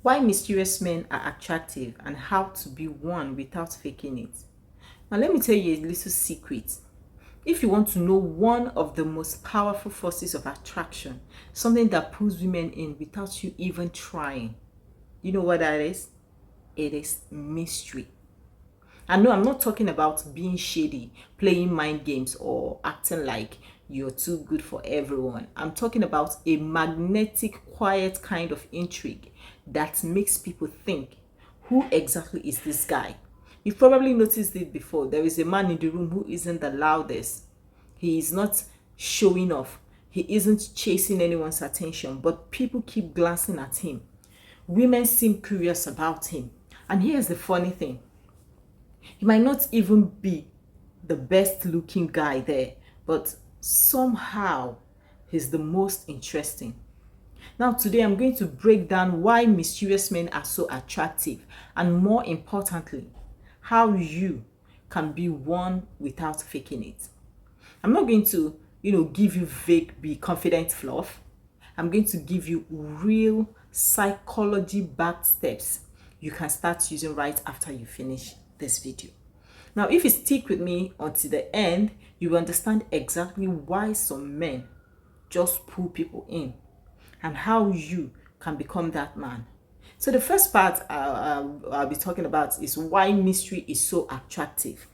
Why mysterious men are attractive and how to be one without faking it. Now, let me tell you a little secret. If you want to know one of the most powerful forces of attraction, something that pulls women in without you even trying, you know what that is? It is mystery. And no, I'm not talking about being shady, playing mind games, or acting like you're too good for everyone. I'm talking about a magnetic, quiet kind of intrigue that makes people think, who exactly is this guy? You've probably noticed it before. There is a man in the room who isn't the loudest. He is not showing off. He isn't chasing anyone's attention, but people keep glancing at him. Women seem curious about him. And here's the funny thing. He might not even be the best looking guy there, but somehow he's the most interesting. Now, today I'm going to break down why mysterious men are so attractive, and more importantly, how you can be one without faking it. I'm not going to, give you vague, be confident fluff. I'm going to give you real psychology backed steps you can start using right after you finish this video. Now, if you stick with me until the end, you will understand exactly why some men just pull people in and how you can become that man. So the first part I'll be talking about is why mystery is so attractive.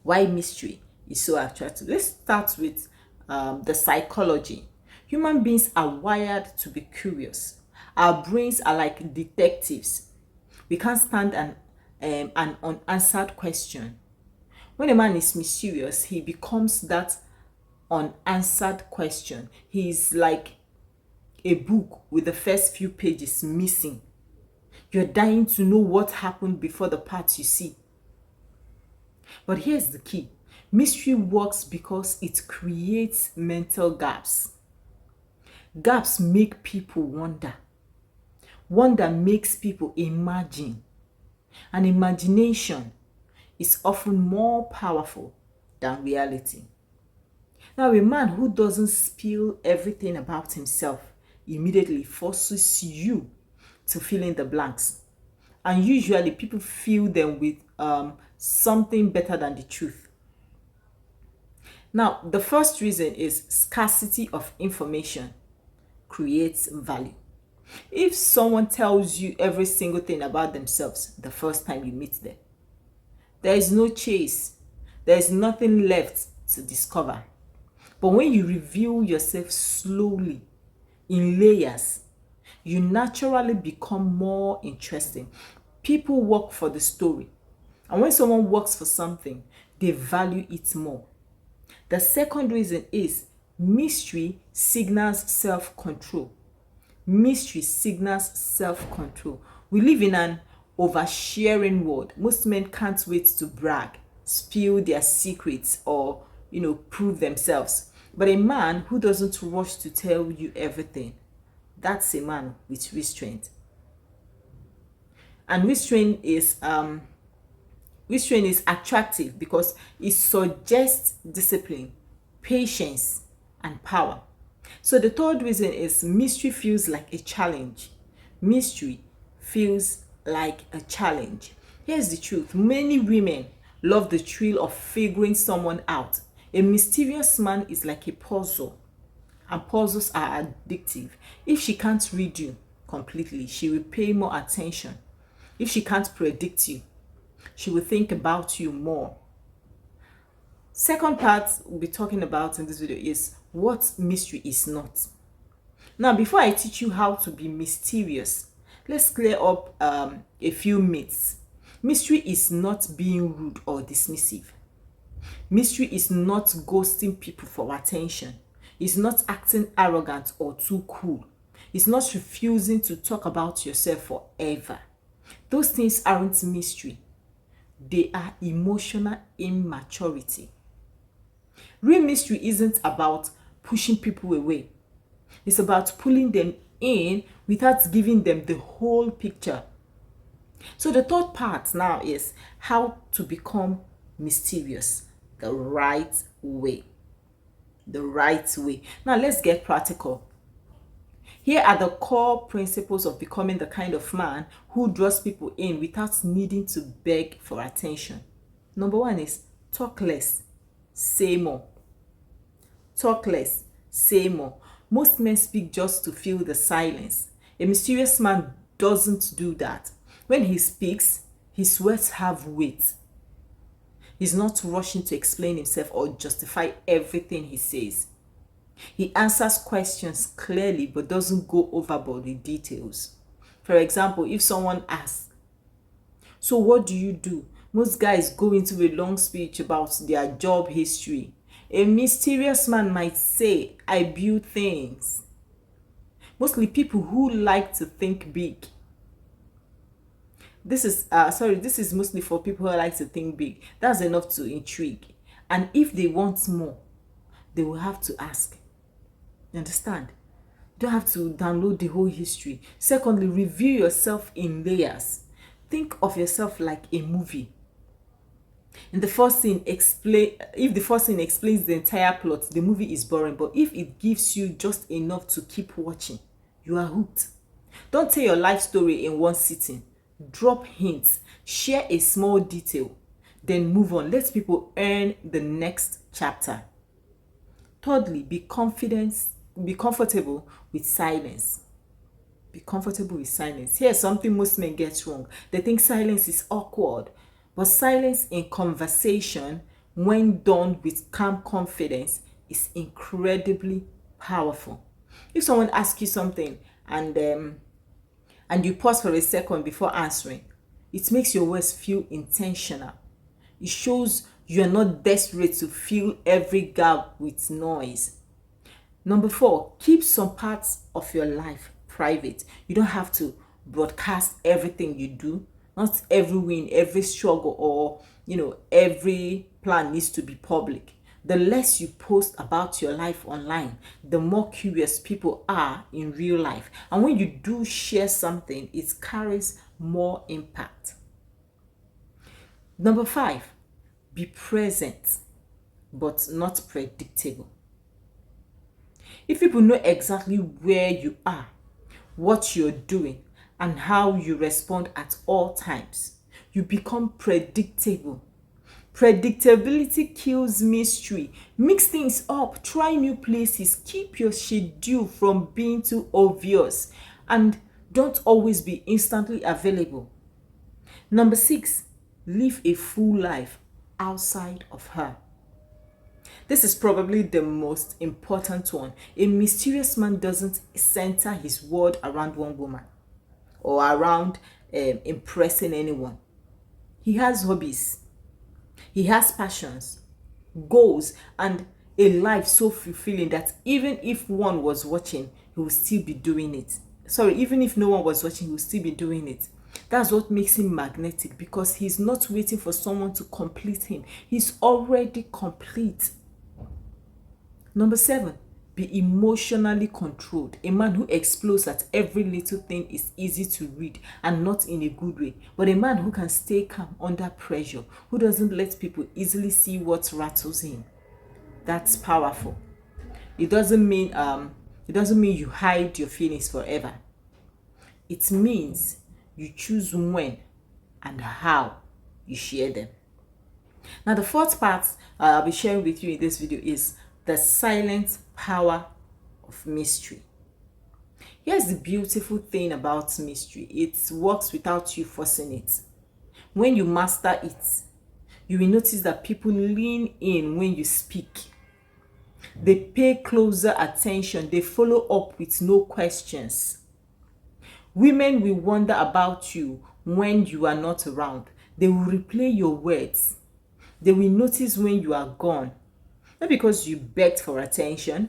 Why mystery is so attractive. Let's start with the psychology. Human beings are wired to be curious. Our brains are like detectives. We can't stand an unanswered question. When a man is mysterious, he becomes that unanswered question. He is like a book with the first few pages missing. You're dying to know what happened before the parts you see. But here's the key. Mystery works because it creates mental gaps. Gaps make people wonder. Wonder makes people imagine. And imagination is often more powerful than reality. Now, a man who doesn't spill everything about himself immediately forces you to fill in the blanks. And usually people fill them with something better than the truth. Now, the first reason is scarcity of information creates value. If someone tells you every single thing about themselves the first time you meet them, there is no chase. There is nothing left to discover. But when you reveal yourself slowly, in layers, you naturally become more interesting. People work for the story. And when someone works for something, they value it more. The second reason is mystery signals self-control. Mystery signals self-control. We live in an oversharing world. Most men can't wait to brag, spill their secrets, or prove themselves. But a man who doesn't rush to tell you everything, that's a man with restraint. And restraint is attractive because it suggests discipline, patience, and power. So the third reason is mystery feels like a challenge. Mystery feels like a challenge. Here's the truth. Many women love the thrill of figuring someone out. A mysterious man is like a puzzle, and puzzles are addictive. If she can't read you completely, she will pay more attention. If she can't predict you, she will think about you more. Second part we'll be talking about in this video is what mystery is not. Now, before I teach you how to be mysterious, let's clear up a few myths. Mystery is not being rude or dismissive. Mystery is not ghosting people for attention. It's not acting arrogant or too cool. It's not refusing to talk about yourself forever. Those things aren't mystery. They are emotional immaturity. Real mystery isn't about pushing people away. It's about pulling them in without giving them the whole picture. So the third part now is how to become mysterious the right way. The right way. Now let's get practical. Here are the core principles of becoming the kind of man who draws people in without needing to beg for attention. Number one is talk less, say more. Talk less, say more. Most men speak just to fill the silence. A mysterious man doesn't do that. When he speaks, his words have weight. He's not rushing to explain himself or justify everything he says. He answers questions clearly but doesn't go overboard with details. For example, if someone asks, "So what do you do?" Most guys go into a long speech about their job history. A mysterious man might say, "I build things." Mostly people who like to think big. This is mostly for people who like to think big. That's enough to intrigue. And if they want more, they will have to ask. You understand? You don't have to download the whole history. Secondly, review yourself in layers. Think of yourself like a movie. If the first scene explains the entire plot, the movie is boring. But if it gives you just enough to keep watching, you are hooked. Don't tell your life story in one sitting. Drop hints, share a small detail, then move on. Let people earn the next chapter. Thirdly, be comfortable with silence. Be comfortable with silence. Here's something most men get wrong. They think silence is awkward. But silence in conversation, when done with calm confidence, is incredibly powerful. If someone asks you something and you pause for a second before answering, it makes your words feel intentional. It shows you are not desperate to fill every gap with noise. Number 4, keep some parts of your life private. You don't have to broadcast everything you do. Not every win, every struggle, or every plan needs to be public. The less you post about your life online, the more curious people are in real life. And when you do share something, it carries more impact. Number 5, be present but not predictable. If people know exactly where you are, what you're doing, and how you respond at all times, you become predictable. Predictability kills mystery. Mix things up, try new places, keep your schedule from being too obvious, and don't always be instantly available. Number 6, live a full life outside of her. This is probably the most important one. A mysterious man doesn't center his world around one woman or around impressing anyone. He has hobbies, he has passions, goals, and a life so fulfilling that even if one was watching, he will still be doing it. Even if no one was watching, he will still be doing it. That's what makes him magnetic, because he's not waiting for someone to complete him. He's already complete. Number 7, be emotionally controlled. A man who explodes at every little thing is easy to read, and not in a good way. But a man who can stay calm under pressure, who doesn't let people easily see what rattles him, that's powerful. It doesn't mean you hide your feelings forever. It means you choose when and how you share them. Now, the fourth part I'll be sharing with you in this video is the silent power of mystery. Here's the beautiful thing about mystery. It works without you forcing it. When you master it, you will notice that people lean in when you speak. They pay closer attention. They follow up with no questions. Women will wonder about you when you are not around. They will replay your words. They will notice when you are gone. Not because you begged for attention,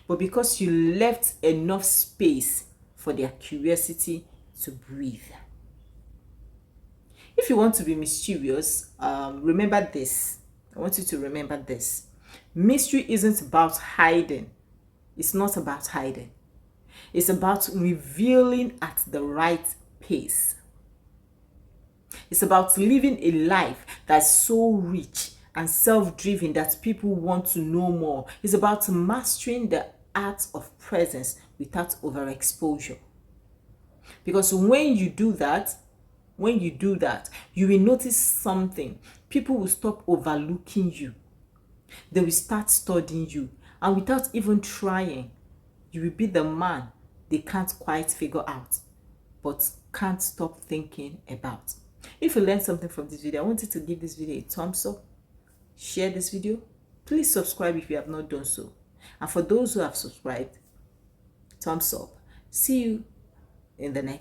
but because you left enough space for their curiosity to breathe. If you want to be mysterious, remember this. I want you to remember this. Mystery isn't about hiding. It's not about hiding. It's about revealing at the right pace. It's about living a life that's so rich and self-driven that people want to know more. It's about mastering the art of presence without overexposure. Because when you do that, you will notice something. People will stop overlooking you. They will start studying you. And without even trying, you will be the man they can't quite figure out, but can't stop thinking about. If you learned something from this video, I want you to give this video a thumbs up, share this video. Please subscribe if you have not done so. And for those who have subscribed, thumbs up. See you in the next